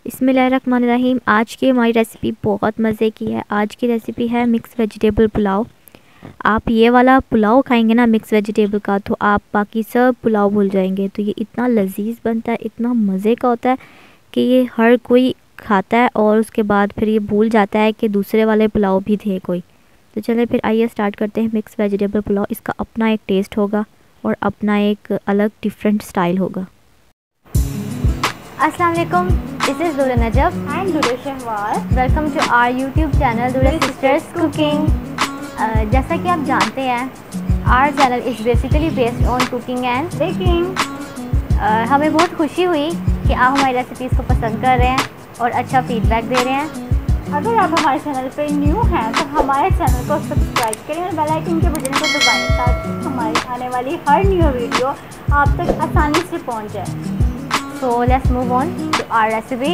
बिस्मिल्लाहिर्रहमानिर्रहीम। आज की हमारी रेसिपी बहुत मज़े की है। आज की रेसिपी है मिक्स वेजिटेबल पुलाव। आप ये वाला पुलाव खाएंगे ना मिक्स वेजिटेबल का, तो आप बाकी सब पुलाव भूल जाएंगे। तो ये इतना लजीज बनता है, इतना मज़े का होता है कि ये हर कोई खाता है और उसके बाद फिर ये भूल जाता है कि दूसरे वाले पुलाव भी थे कोई। तो चले फिर आइए स्टार्ट करते हैं मिक्स वेजिटेबल पुलाव। इसका अपना एक टेस्ट होगा और अपना एक अलग डिफरेंट स्टाइल होगा। अस्सलाम वालेकुम, दिस इज़ दुरा Najab and Dura Shahwaz. Welcome to our YouTube channel Dura sisters cooking. जैसा कि आप जानते हैं our channel is basically based on cooking and baking. हमें बहुत खुशी हुई कि आप हमारी रेसिपीज़ को पसंद कर रहे हैं और अच्छा फीडबैक दे रहे हैं। अगर आप हमारे चैनल पर न्यू हैं तो हमारे चैनल को सब्सक्राइब करें और बेल आइकन के बटन को दबाएं ताकि हमारी आने वाली हर न्यू वीडियो आप तक आसानी से पहुंच जाए। So let's move on to our recipe।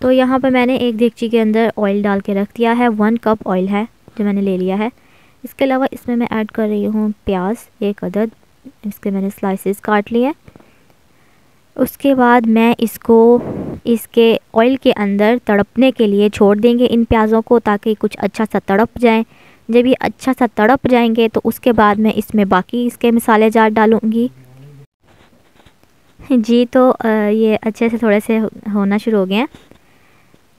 तो यहाँ पर मैंने एक देगची के अंदर ऑयल डाल के रख दिया है। 1 कप ऑयल है जो मैंने ले लिया है। इसके अलावा इसमें मैं ऐड कर रही हूँ प्याज 1 अदद, इसके मैंने स्लाइसेस काट लिए। उसके बाद मैं इसको इसके ऑयल के अंदर तड़पने के लिए छोड़ देंगे इन प्याज़ों को, ताकि कुछ अच्छा सा तड़प जाए। जब ये अच्छा सा तड़प जाएंगे तो उसके बाद मैं इसमें बाकी इसके मसाले जार डालूँगी। जी तो ये अच्छे से थोड़े से होना शुरू हो गए हैं।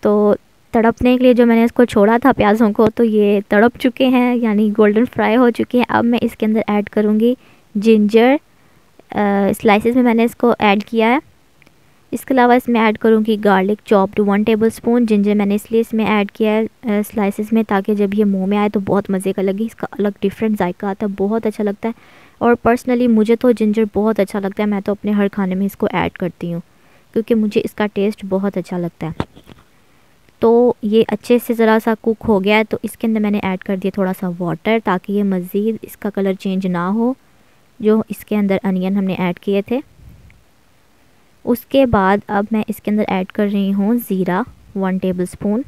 तो तड़पने के लिए जो मैंने इसको छोड़ा था प्याज़ों को, तो ये तड़प चुके हैं, यानी गोल्डन फ्राई हो चुके हैं। अब मैं इसके अंदर ऐड करूँगी जिंजर, स्लाइसेस में मैंने इसको ऐड किया है। इसके अलावा इसमें ऐड करूँगी गार्लिक चॉप्ड 1 टेबलस्पून। जिंजर मैंने इसलिए इसमें ऐड किया है स्लाइसेस में, ताकि जब ये मुंह में आए तो बहुत मज़े का लगे। इसका अलग डिफरेंट जायका आता है, बहुत अच्छा लगता है। और पर्सनली मुझे तो जिंजर बहुत अच्छा लगता है, मैं तो अपने हर खाने में इसको ऐड करती हूँ क्योंकि मुझे इसका टेस्ट बहुत अच्छा लगता है। तो ये अच्छे से ज़रा सा कुक हो गया है, तो इसके अंदर मैंने ऐड कर दिया थोड़ा सा वाटर, ताकि ये मज़ीद इसका कलर चेंज ना हो जो इसके अंदर अनियन हमने ऐड किए थे। उसके बाद अब मैं इसके अंदर ऐड कर रही हूँ ज़ीरा 1 टेबलस्पून।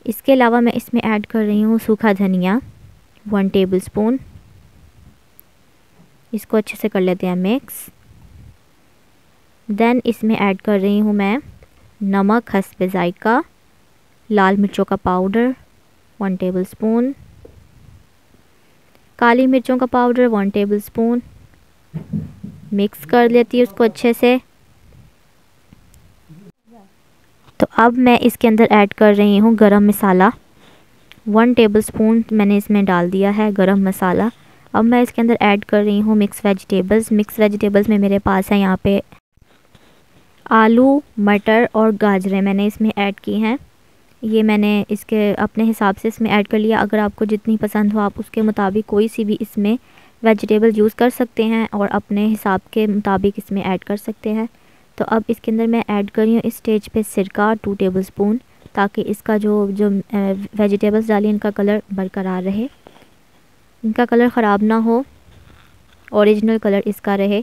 इसके अलावा मैं इसमें ऐड कर रही हूँ सूखा धनिया 1 टेबलस्पून। इसको अच्छे से कर लेते हैं मिक्स। देन इसमें ऐड कर रही हूँ मैं नमक हस्बे जायका, लाल मिर्चों का पाउडर 1 टेबलस्पून, काली मिर्चों का पाउडर 1 टेबलस्पून। मिक्स कर लेती हूँ उसको अच्छे से। तो अब मैं इसके अंदर ऐड कर रही हूँ गरम मसाला 1 टेबलस्पून मैंने इसमें डाल दिया है गरम मसाला। अब मैं इसके अंदर ऐड कर रही हूँ मिक्स वेजिटेबल्स। मिक्स वेजिटेबल्स में मेरे पास है यहाँ पे आलू, मटर और गाजरें मैंने इसमें ऐड की हैं। ये मैंने इसके अपने हिसाब से इसमें ऐड कर लिया। अगर आपको जितनी पसंद हो आप उसके मुताबिक कोई सी भी इसमें वेजिटेबल यूज़ कर सकते हैं और अपने हिसाब के मुताबिक इसमें ऐड कर सकते हैं। तो अब इसके अंदर मैं ऐड कर रही हूँ इस स्टेज पे सिरका 2 टेबलस्पून, ताकि इसका जो वेजिटेबल्स डाली इनका कलर बरकरार रहे, इनका कलर ख़राब ना हो, ओरिजिनल कलर इसका रहे।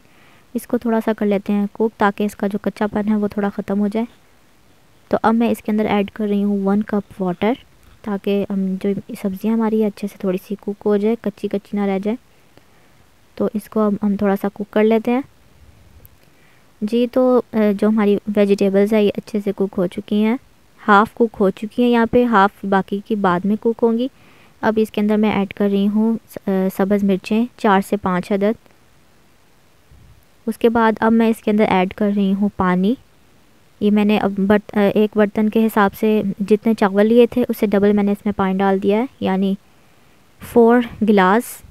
इसको थोड़ा सा कर लेते हैं कुक, ताकि इसका जो कच्चापन है वो थोड़ा ख़त्म हो जाए। तो अब मैं इसके अंदर ऐड कर रही हूँ 1 कप वाटर, ताकि हम जो सब्ज़ियाँ हमारी अच्छे से थोड़ी सी कुक हो जाए, कच्ची कच्ची ना रह जाए। तो इसको अब हम थोड़ा सा कुक कर लेते हैं। जी तो जो हमारी वेजिटेबल्स है ये अच्छे से कुक हो चुकी हैं, हाफ़ कुक हो चुकी हैं यहाँ पे, हाफ़ बाकी की बाद में कुक होंगी। अब इसके अंदर मैं ऐड कर रही हूँ सब्ज़ मिर्चें 4 से 5 अदद। उसके बाद अब मैं इसके अंदर ऐड कर रही हूँ पानी। ये मैंने अब एक बर्तन के हिसाब से जितने चावल लिए थे उससे डबल मैंने इसमें पानी डाल दिया है, यानी 4 गिलास।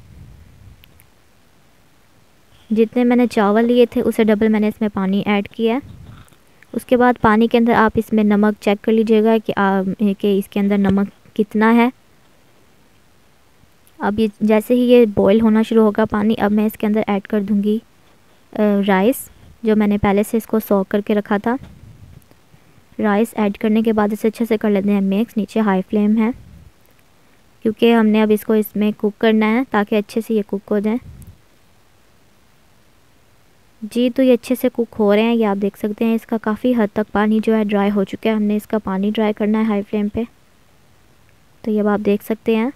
जितने मैंने चावल लिए थे उससे डबल मैंने इसमें पानी ऐड किया है। उसके बाद पानी के अंदर आप इसमें नमक चेक कर लीजिएगा कि इसके अंदर नमक कितना है। अब ये जैसे ही ये बॉईल होना शुरू होगा पानी, अब मैं इसके अंदर ऐड कर दूँगी राइस, जो मैंने पहले से इसको सॉक करके रखा था। राइस ऐड करने के बाद इसे अच्छे से कर लेते हैं मिक्स। नीचे हाई फ्लेम है क्योंकि हमने अब इसको इसमें कुक करना है ताकि अच्छे से ये कुक हो जाए। जी तो ये अच्छे से कुक हो रहे हैं, ये आप देख सकते हैं। इसका काफ़ी हद तक पानी जो है ड्राई हो चुका है, हमने इसका पानी ड्राई करना है हाई फ्लेम पे। तो ये आप देख सकते हैं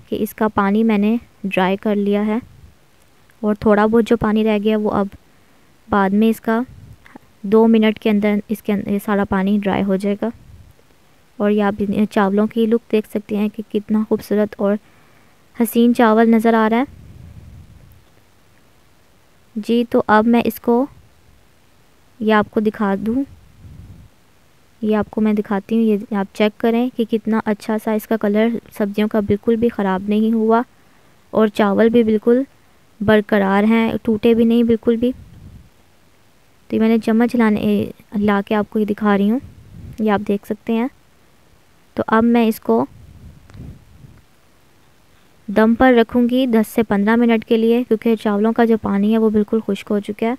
कि इसका पानी मैंने ड्राई कर लिया है और थोड़ा बहुत जो पानी रह गया वो अब बाद में इसका 2 मिनट के अंदर इसके अंदर ये सारा पानी ड्राई हो जाएगा। और ये आप चावलों की लुक देख सकते हैं कि कितना खूबसूरत और हसीन चावल नज़र आ रहा है जी। तो अब मैं इसको ये आपको दिखा दूँ, ये आपको मैं दिखाती हूँ। ये आप चेक करें कि कितना अच्छा सा इसका कलर सब्जियों का बिल्कुल भी ख़राब नहीं हुआ और चावल भी बिल्कुल बरकरार हैं, टूटे भी नहीं बिल्कुल भी। तो ये मैंने चम्मच ला के आपको ये दिखा रही हूँ, ये आप देख सकते हैं। तो अब मैं इसको दम पर रखूँगी 10 से 15 मिनट के लिए, क्योंकि चावलों का जो पानी है वो बिल्कुल खुश्क हो चुका है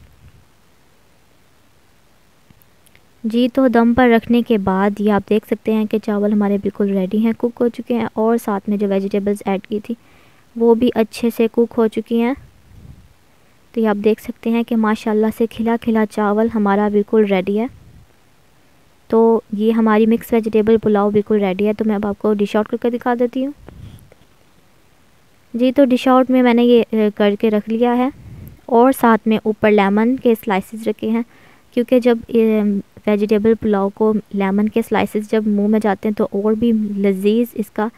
जी। तो दम पर रखने के बाद ये आप देख सकते हैं कि चावल हमारे बिल्कुल रेडी हैं, कुक हो चुके हैं और साथ में जो वेजिटेबल्स ऐड की थी वो भी अच्छे से कुक हो चुकी हैं। तो ये आप देख सकते हैं कि माशाल्लाह से खिला खिला चावल हमारा बिल्कुल रेडी है। तो ये हमारी मिक्स वेजिटेबल पुलाव बिल्कुल रेडी है। तो मैं अब आपको डिश आउट करके दिखा देती हूँ जी। तो डिश आउट में मैंने ये करके रख लिया है और साथ में ऊपर लेमन के स्लाइसेस रखे हैं, क्योंकि जब वेजिटेबल पुलाव को लेमन के स्लाइसेस जब मुंह में जाते हैं तो और भी लजीज इसका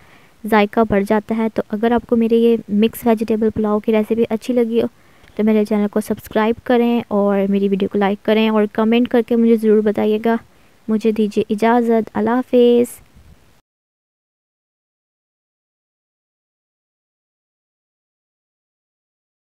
जायका बढ़ जाता है। तो अगर आपको मेरे ये मिक्स वेजिटेबल पुलाव की रेसिपी अच्छी लगी हो तो मेरे चैनल को सब्सक्राइब करें और मेरी वीडियो को लाइक करें और कमेंट करके मुझे ज़रूर बताइएगा। मुझे दीजिए इजाज़त। अल्लाह हाफ़िज़।